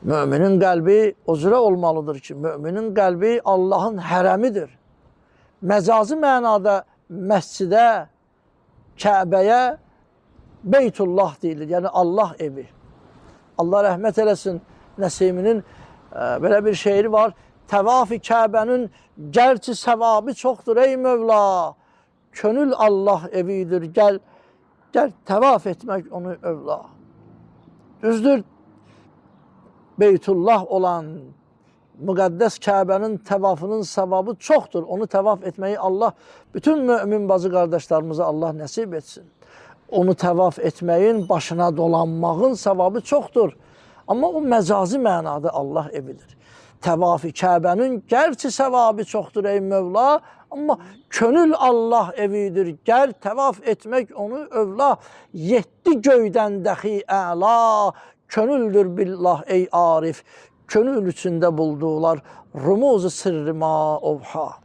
Müminin qəlbi o cürə olmalıdır ki, müminin qəlbi Allahın hərəmidir. Məcazi mənada məscidə, Kəbəyə Beytullah deyilir, yəni Allah evi. Allah rəhmət eləsin, Nəsiminin belə bir şeiri var. Təvaf-ı Kəbənin gərçi səvabı çoxdur ey Mövla. Könül Allah evidir, gəl təvaf etmək onu övla. Düzdür, Beytullah olan müqəddəs Kəbənin təvafının savabı çoxdur. Onu təvaf etməyi Allah bütün mümin bacı qardaşlarımıza Allah nəsib etsin. Onu təvaf etməyin, başına dolanmağın savabı çoxdur. Amma o məcazi mənada Allah evidir. Təvaf-ı Kəbənin gərçi savabı çoxdur ey Mövla, amma könül Allah evidir. Gəl təvaf etmək onu övla. 7 göydən dəxi əla, könüldür billah ey Arif. Könül içində buldular rumuz-u sırrıma ovha.